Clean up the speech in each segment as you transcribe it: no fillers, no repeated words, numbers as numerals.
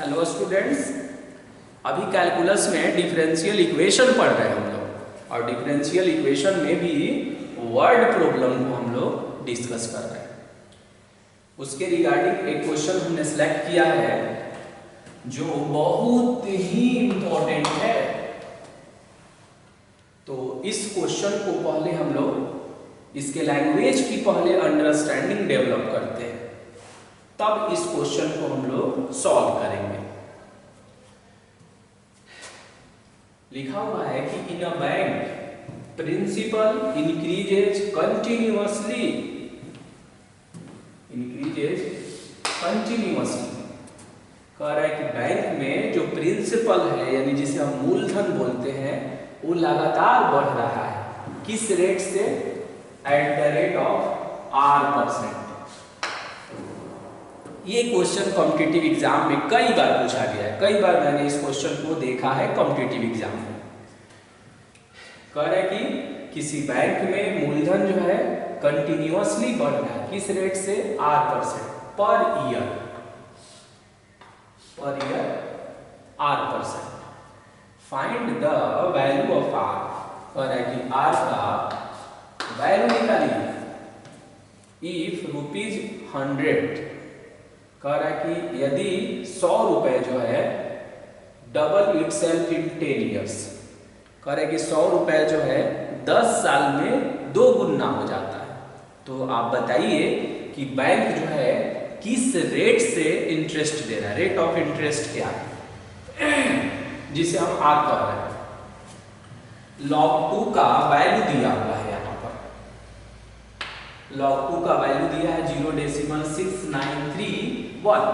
Hello students, अभी calculus में differential equation पढ़ रहे हैं हम लोग और डिफरेंशियल इक्वेशन में भी वर्ड प्रॉब्लम को हम लोग डिस्कस कर रहे हैं। उसके रिगार्डिंग एक क्वेश्चन हमने सेलेक्ट किया है जो बहुत ही इम्पोर्टेंट है। तो इस क्वेश्चन को पहले हम लोग इसके लैंग्वेज की पहले अंडरस्टैंडिंग डेवलप करते हैं, तब इस क्वेश्चन को हम लोग सॉल्व करेंगे। लिखा हुआ है कि in a bank principal increases continuously कह रहा है कि बैंक में जो प्रिंसिपल है यानी जिसे हम मूलधन बोलते हैं वो लगातार बढ़ रहा है। किस रेट से? At the rate of R%। ये क्वेश्चन कॉम्पिटिटिव एग्जाम में कई बार पूछा गया है, कई बार मैंने इस क्वेश्चन को देखा है कॉम्पिटिटिव एग्जाम में। कह रहा है कि किसी बैंक में मूलधन जो है कंटिन्यूअसली बढ़ रहा है, किस रेट से? R% per year R%। Find the value of R। कह रहा है कि R का वैल्यू निकालिए इफ ₹100। कह रहा है कि यदि 100 रुपए जो है डबल इटसेल्फ इन 10 ईयर्स। कह रहा है कि 100 रुपए जो है 10 साल में 2 गुना हो जाता है। तो आप बताइए कि बैंक जो है किस रेट से इंटरेस्ट दे रहा है, रेट ऑफ इंटरेस्ट क्या है जिसे हम R कह रहे हैं। log 2 का वैल्यू दिया हुआ है यहाँ पर, log 2 का वैल्यू दिया है 0.6931।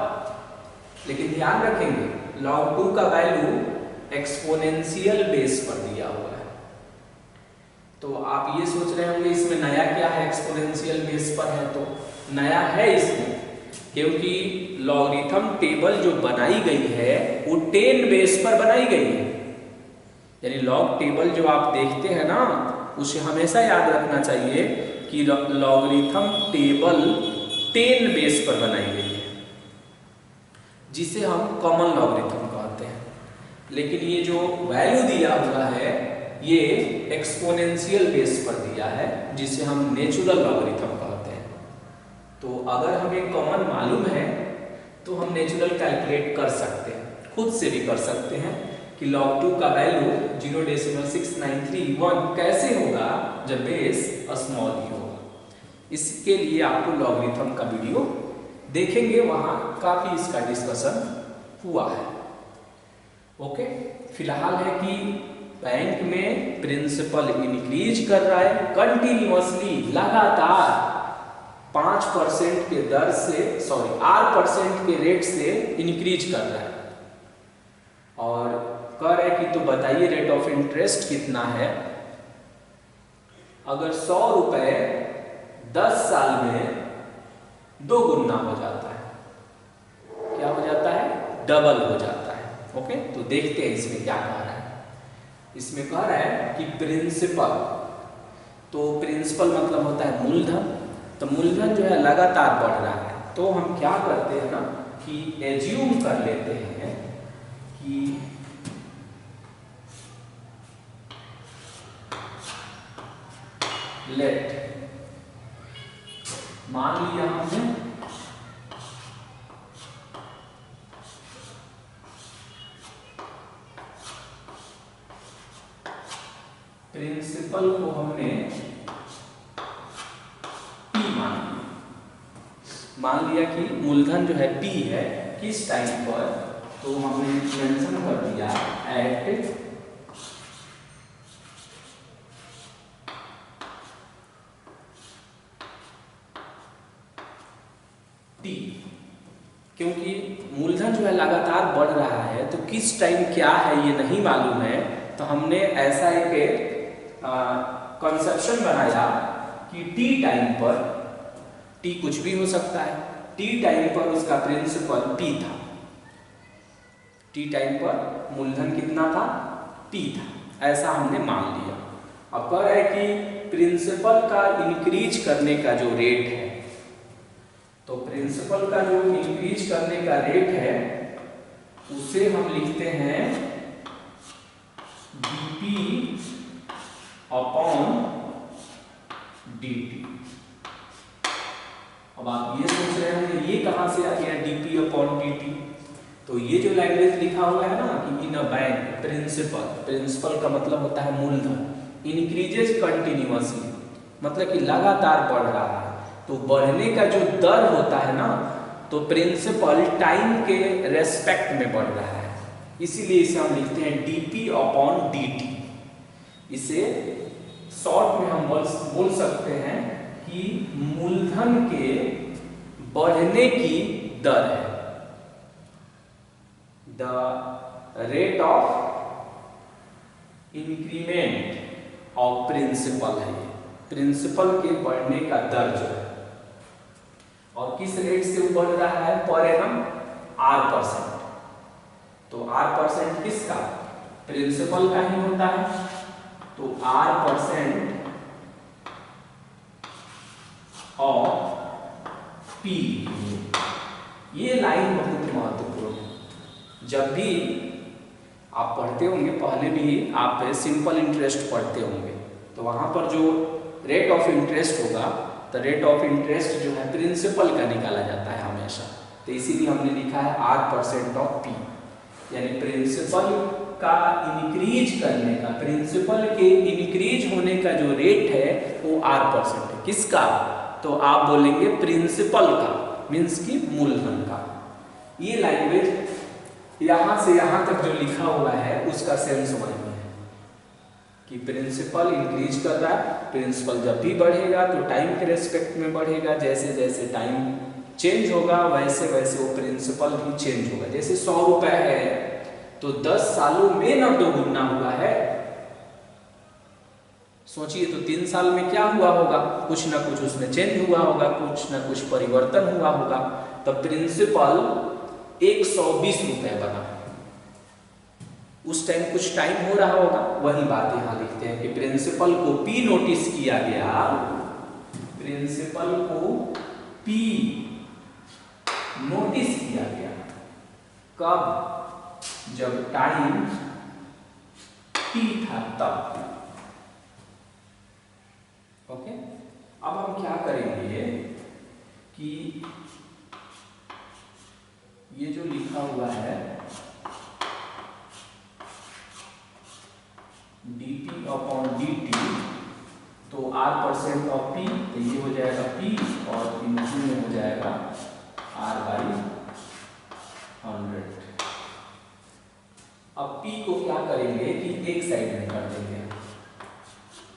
लेकिन ध्यान रखेंगे log 2 का वैल्यू एक्सपोनेंशियल बेस पर दिया हुआ है। तो आप ये सोच रहे होंगे इसमें नया क्या है, एक्सपोनेंशियल बेस पर है। तो नया है इसमें क्योंकि लॉगरिथम टेबल जो बनाई गई है वो 10 बेस पर बनाई गई है। यानी लॉग टेबल जो आप देखते हैं ना, उसे हमेशा याद रखना चाहिए कि लॉगरिथम टेबल 10 बेस पर बनाई गई है, जिसे हम कॉमन लॉगरिथम कहते हैं। लेकिन ये जो वैल्यू दिया हुआ है ये एक्सपोनेंशियल बेस पर दिया है, जिसे हम नेचुरल लॉगरिथम कहते हैं। तो अगर हमें कॉमन मालूम है तो हम नेचुरल कैलकुलेट कर सकते हैं, खुद से भी कर सकते हैं कि log 2 का वैल्यू 0.6931 कैसे होगा जब बेस स्मॉल ही होगा। इसके लिए आपको लॉगरिथम का वीडियो देखेंगे, वहां काफी इसका डिस्कशन हुआ है। ओके, फिलहाल है कि बैंक में प्रिंसिपल इंक्रीज कर रहा है कंटिन्यूअसली, लगातार 5% के दर से R% के रेट से इंक्रीज कर रहा है। और कह रहा है कि तो बताइए रेट ऑफ इंटरेस्ट कितना है। अगर 100 रुपए 10 साल में 2 गुना हो जाता है, क्या हो जाता है? डबल हो जाता है। ओके, तो देखते हैं इसमें क्या कह रहा है। इसमें कह रहा है कि प्रिंसिपल, तो प्रिंसिपल मतलब होता है मूलधन। तो मूलधन जो है लगातार बढ़ रहा है, तो हम क्या करते हैं ना कि एज्यूम कर लेते हैं कि लेट, मान लिया हमने प्रिंसिपल को हमने P मान लिया कि मूलधन जो है P है किस टाइम पर, तो हमने मेंशन कर दिया एट T। क्योंकि मूलधन जो है लगातार बढ़ रहा है तो किस टाइम क्या है ये नहीं मालूम है, तो हमने ऐसा एक कंसेप्शन बनाया कि T टाइम पर, T कुछ भी हो सकता है, T टाइम पर उसका प्रिंसिपल P था। T टाइम पर मूलधन कितना था? P था, ऐसा हमने मान लिया। अब कह रहा है कि प्रिंसिपल का इंक्रीज करने का जो रेट है, तो प्रिंसिपल का जो इंक्रीज करने का रेट है उसे हम लिखते हैं dp अपॉन dt। अब आप ये सोच रहे होंगे ये कहां से आ गया dp अपॉन dt। तो ये जो लैंग्वेज लिखा हुआ है ना कि in a bank principal, principal का मतलब होता है मूलधन, इंक्रीजेज कंटिन्यूअसली, मतलब कि लगातार बढ़ रहा है। तो बढ़ने का जो दर होता है ना, तो प्रिंसिपल टाइम के रेस्पेक्ट में बढ़ रहा है, इसीलिए इसे हम लिखते हैं dp अपॉन dt। इसे शॉर्ट में हम बोल सकते हैं कि मूलधन के बढ़ने की दर है, the rate of increment of principal है, प्रिंसिपल के बढ़ने का दर जो है। और किस रेट से बढ़ रहा है? Per annum r%। तो r% किसका? प्रिंसिपल का ही होता है। तो r% ऑफ p, ये लाइन बहुत महत्वपूर्ण है। जब भी आप पढ़ते होंगे, पहले भी आप सिंपल इंटरेस्ट पढ़ते होंगे, तो वहां पर जो रेट ऑफ इंटरेस्ट होगा, तो रेट ऑफ इंटरेस्ट जो है प्रिंसिपल का निकाला जाता है हमेशा। तो इसीलिए हमने लिखा है r% ऑफ p, यानी प्रिंसिपल का इंक्रीज करने का, प्रिंसिपल के इंक्रीज होने का जो रेट है वो r% है। किसका? तो आप बोलेंगे प्रिंसिपल का, मीन्स की मूलधन का। ये लैंग्वेज यहां से यहां तक जो लिखा हुआ है उसका सेंस वही है कि प्रिंसिपल इंक्रीज कर रहा है। प्रिंसिपल जब भी बढ़ेगा तो टाइम के रेस्पेक्ट में बढ़ेगा, जैसे जैसे टाइम चेंज होगा वैसे वैसे वो प्रिंसिपल भी चेंज होगा। जैसे 100 रुपए है तो 10 सालों में ना 2 गुना हुआ है, सोचिए तो 3 साल में क्या हुआ होगा? कुछ ना कुछ उसमें चेंज हुआ होगा, कुछ ना कुछ परिवर्तन हुआ होगा। तो प्रिंसिपल 120 रुपए बना, उस टाइम कुछ टाइम हो रहा होगा, वही बात यहां लिखते हैं कि प्रिंसिपल को P नोटिस किया गया, प्रिंसिपल को P नोटिस किया गया। कब? जब टाइम T था तब। ओके, अब हम क्या करेंगे कि ये जो लिखा हुआ है dp अपॉन dt, तो r% ऑफ p, तो ये हो जाएगा p और इनटू में हो जाएगा r/100। अब p को क्या करेंगे कि एक साइड में कर देंगे,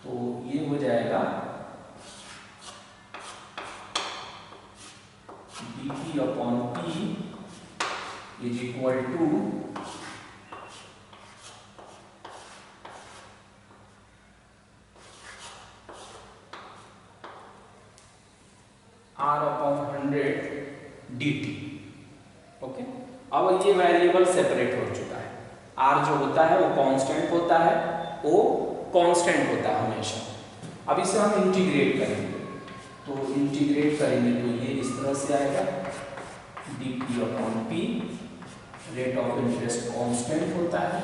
तो ये हो जाएगा dp upon p is equal to r/100 dt। Okay, अब ये वेरिएबल सेपरेट हो चुका है। r जो होता है वो कांस्टेंट होता है, o कांस्टेंट होता है हमेशा। अब इसे हम इंटीग्रेट करेंगे, तो इंटीग्रेट करेंगे तो ये इस तरह से आएगा dp upon p, rate of interest constant होता है,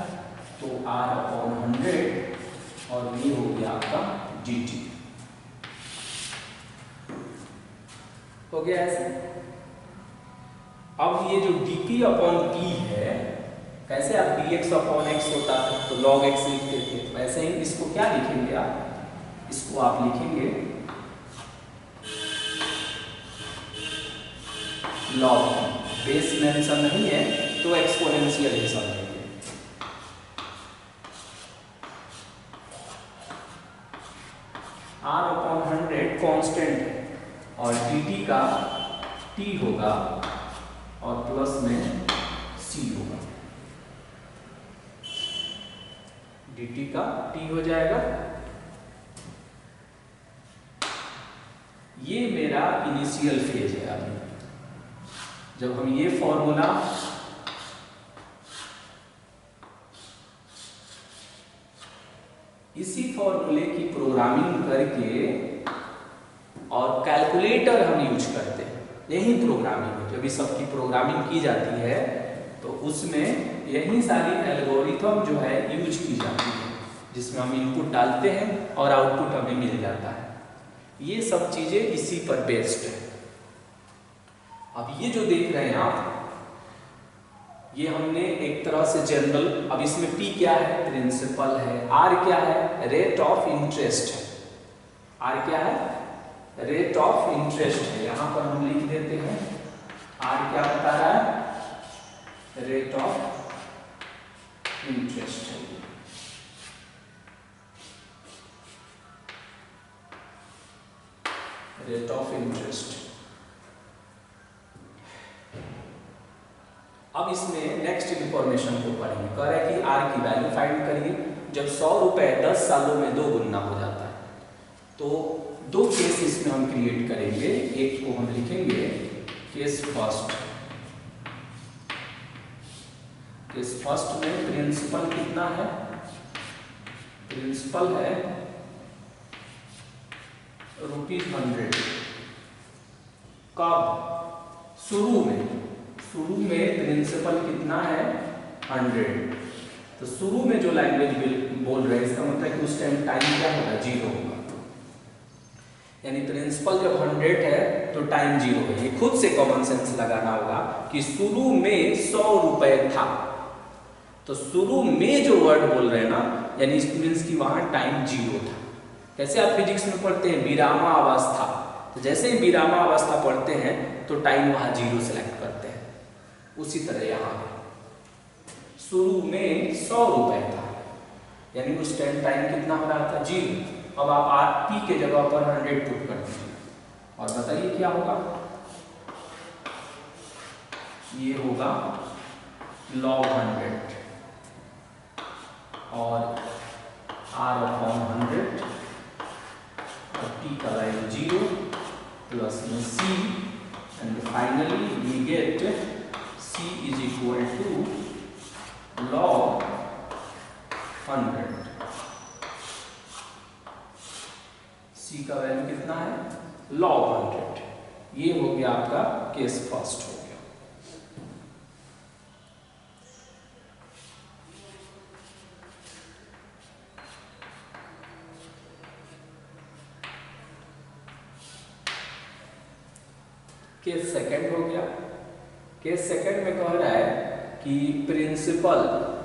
तो r/100 और ये हो गया आपका dt। हो गया ऐसे। अब ये जो dp अपॉन p है, कैसे आप dx अपॉन x होता है तो log x लिखते थे, वैसे ही इसको क्या लिखेंगे आप? इसको आप लिखेंगे log, बेस मेंशन नहीं है तो एक्सपोनेंशियल ही समझेंगे। r/100 कांस्टेंट है और dt का t होगा और प्लस में c होगा, dt का t हो जाएगा। ये मेरा इनिशियल फेज है। अभी जब हम ये फॉर्मूला इसी फॉर्मूले की प्रोग्रामिंग करके और कैलकुलेटर हम यूज करते हैं, यही प्रोग्रामिंग है। जब इस सबकी प्रोग्रामिंग की जाती है तो उसमें यही सारी एल्गोरिथम जो है यूज की जाती है, जिसमें हम इनपुट डालते हैं और आउटपुट हमें मिल जाता है। ये सब चीजें इसी पर बेस्ड है। अब ये जो देख रहे हैं आप, ये हमने एक तरह से जनरल, अब इसमें P क्या है, प्रिंसिपल है, R क्या है, रेट ऑफ इंटरेस्ट है, R क्या है, रेट ऑफ इंटरेस्ट है। यहां पर हम लिख देते हैं R क्या बता रहा है, रेट ऑफ इंटरेस्ट है। Rate of interest. अब इसमें नेक्स्ट इंफॉर्मेशन को पढ़ेंगे। कह रहा है कि R की वैल्यू फाइंड करिए जब 100 रुपए 10 सालों में 2 गुना हो जाता है। तो 2 केस इसमें हम क्रिएट करेंगे। एक को हम लिखेंगे केस फर्स्ट। केस फर्स्ट में प्रिंसिपल कितना है, प्रिंसिपल है ₹100। कब, शुरू में प्रिंसिपल कितना है 100। तो शुरू में जो लैंग्वेज बोल रहे हैं इसका मतलब कि उस टाइम टाइम क्या होगा, 0 होगा। यानी प्रिंसिपल जब 100 है तो टाइम 0 है। ये खुद से कॉमन सेंस लगाना होगा कि शुरू में 100 रुपए था। तो शुरू में जो वर्ड बोल रहे हैं ना, यानी इट मींस कि वहां टाइम 0 था। कैसे आप फिजिक्स में पढ़ते हैं विरामावस्था, तो जैसे ही विरामावस्था पढ़ते हैं तो टाइम वहां 0 सेलेक्ट करते हैं। उसी तरह यहाँ शुरू में 100 रुपए था, यानी उस टाइम कितना हो रहा था, 0। अब आप P के जगह पर 100 पुट कर दीजिए और बताइए क्या होगा। ये होगा log 100 और R/100 और T का वैल्यू 0 प्लस में C and finally we get C is equal to log 100। C का वैल्यू कितना है, log 100। ये हो गया आपका केस फर्स्ट हो गया। केस सेकंड हो गया। केस सेकंड में कह रहा है कि प्रिंसिपल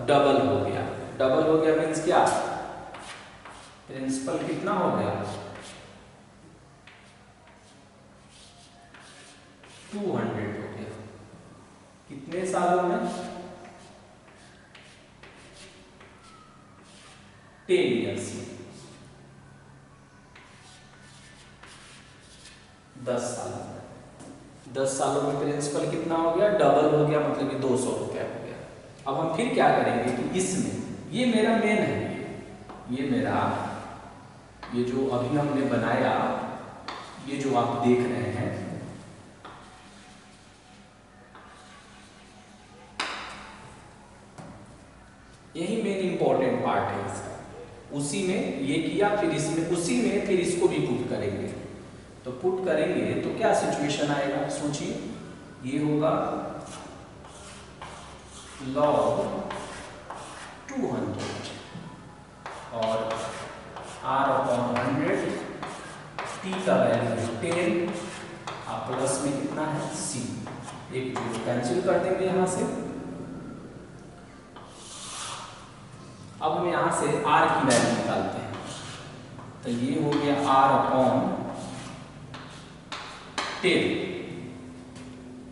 डबल हो गया। डबल हो गया मीन्स क्या, प्रिंसिपल कितना हो गया, 200 हो गया। कितने सालों में, 10 ईयर्स में, 10 सालों में। 10 सालों में प्रिंसिपल कितना हो गया, डबल हो गया, मतलब कि 200 रुपया हो गया। अब हम फिर क्या करेंगे कि इसमें ये मेरा मेन है, ये मेरा, ये जो अभी हमने बनाया, ये जो आप देख रहे हैं, यही मेन इंपॉर्टेंट पार्ट है इसका। उसी में ये किया, फिर इसमें, उसी में फिर इसको भी पुट करेंगे। तो पुट करेंगे तो क्या सिचुएशन आएगा, सोचिए। ये होगा log 200 और R/100, T का वैल्यू है 10 और प्लस में कितना है C। एक जीरो कैंसिल कर देंगे यहां से। अब हम यहां से R की वैल्यू निकालते हैं। तो ये हो गया R/10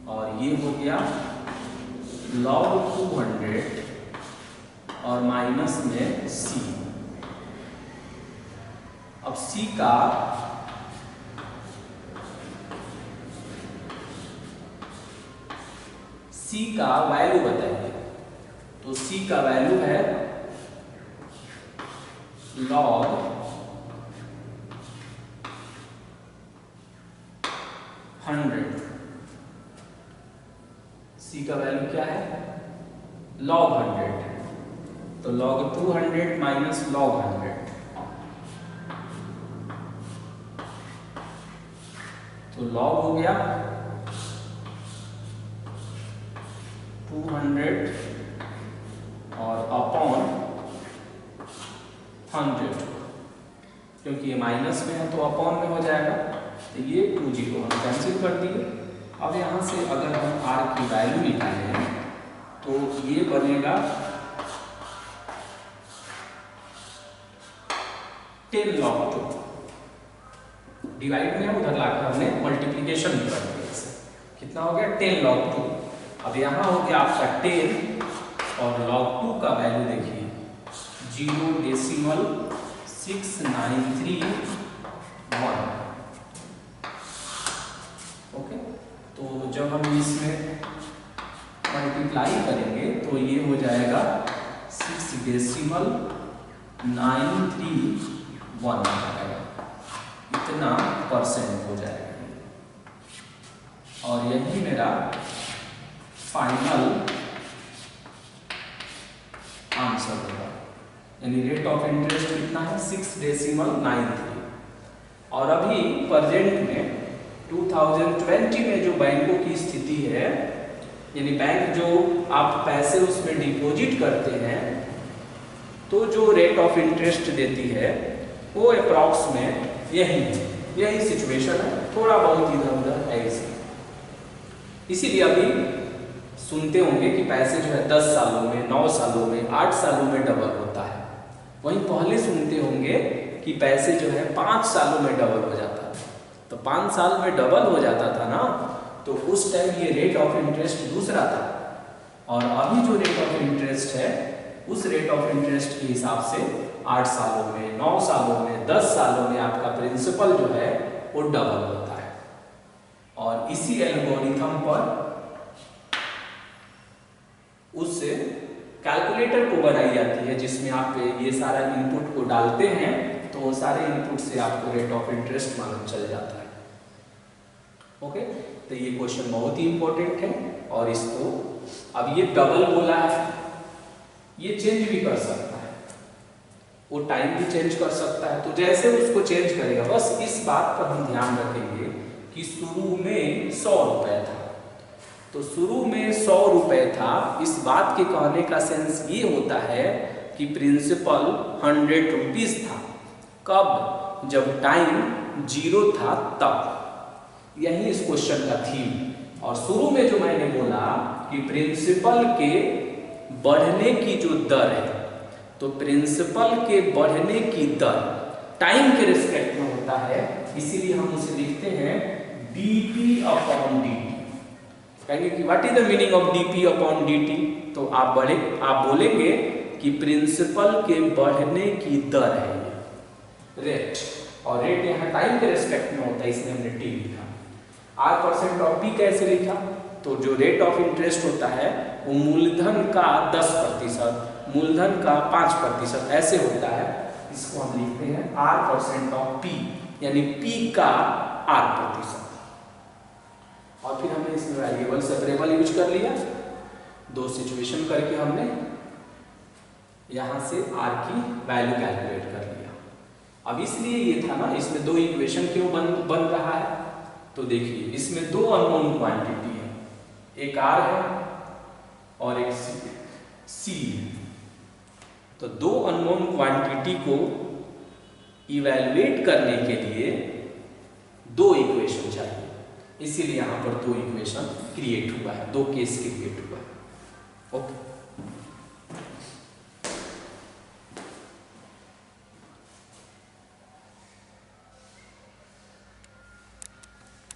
और ये हो गया log 200 और माइनस में C। अब C का वैल्यू बताइए। तो C का वैल्यू है log 100। C का वैल्यू क्या है, log 100। तो log 200 माइनस log 100, तो log हो गया 200 और अपॉन 100, क्योंकि ये माइनस में है तो अपॉन में हो जाएगा, तो ये 20 हम कैंसिल कर दिए। अब यहाँ से अगर हम r की वैल्यू निकालें तो ये बनेगा 10 log 2, डिवाइड में उधर लाकर हमने मल्टीप्लीकेशन भी कर दिया, इससे कितना हो गया 10 log 2। अब यहाँ हो गया आपका 10 और log 2 का वैल्यू देखिए 0.6931। ओके, तो जब हम इसमें मल्टीप्लाई करेंगे तो ये हो जाएगा 6.931 इतना परसेंट हो जाएगा। और यही मेरा फाइनल आंसर होगा, यानी रेट ऑफ इंटरेस्ट कितना है 6.93। और अभी प्रेजेंट में 2020 में जो बैंकों की स्थिति है, यानी बैंक जो आप पैसे उसमें डिपॉजिट करते हैं तो जो रेट ऑफ इंटरेस्ट देती है वो अप्रॉक्स में यही सिचुएशन है, थोड़ा बहुत इधर उधर है इसीलिए अभी सुनते होंगे कि पैसे जो है 10 सालों में, 9 सालों में, 8 सालों में डबल होता है। वहीं पहले सुनते होंगे कि पैसे जो है 5 सालों में डबल हो जाता था। तो 5 साल में डबल हो जाता था ना, तो उस टाइम ये रेट ऑफ इंटरेस्ट दूसरा था। और अभी जो रेट ऑफ इंटरेस्ट है उस रेट ऑफ इंटरेस्ट के हिसाब से 8 सालों में, 9 सालों में, 10 सालों में आपका प्रिंसिपल जो है वो डबल होता है। और इसी एल्गोरिथम पर उससे कैलकुलेटर को बनाई जाती है, जिसमें आप ये सारा इनपुट को डालते हैं तो वो सारे इनपुट से आपको रेट ऑफ इंटरेस्ट मालूम चल जाता है। ओके, तो ये क्वेश्चन बहुत ही इंपॉर्टेंट है। और इसको अब ये डबल बोला है, ये चेंज भी कर सकता है, वो टाइम भी चेंज कर सकता है। तो जैसे उसको चेंज करेगा, बस इस बात पर हम ध्यान रखेंगे कि शुरू में 100 रुपए था, तो शुरू में 100 रुपए था, इस बात के कहने का सेंस ये होता है कि प्रिंसिपल 100 रुपीज था। कब? जब टाइम 0 था तब। यही इस क्वेश्चन का थीम। और शुरू में जो मैंने बोला कि प्रिंसिपल के बढ़ने की जो दर है, तो प्रिंसिपल के बढ़ने की दर टाइम के रिस्पेक्ट में होता है, इसीलिए हम उसे लिखते हैं dp अपॉन dt। कहेंगे कि what is the meaning of dp upon dt? तो आप बोलेंगे कि प्रिंसिपल के बढ़ने की दर है रेट, और रेट यहाँ टाइम के रिस्पेक्ट में होता है, इसलिए हमने t लिखा। r% ऑफ p कैसे लिखा? तो जो रेट ऑफ इंटरेस्ट होता है वो मूलधन का 10%, मूलधन का 5% ऐसे होता है, इसको हम लिखते हैं r% ऑफ p, यानी p का r%। और फिर हमने इसमें वेरिएबल सेपरेबल यूज कर लिया, 2 सिचुएशन करके हमने यहां से r की वैल्यू कैलकुलेट कर लिया। अब इसलिए ये था ना, इसमें 2 इक्वेशन क्यों बन रहा है? तो देखिए इसमें 2 अननोन क्वांटिटी है, एक r है और एक c है। तो 2 अननोन क्वांटिटी को इवैल्यूएट करने के लिए 2 इक्वेशन चाहिए, इसीलिए यहाँ पर 2 इक्वेशन क्रिएट हुआ है, 2 केस क्रिएट हुआ है। ओके।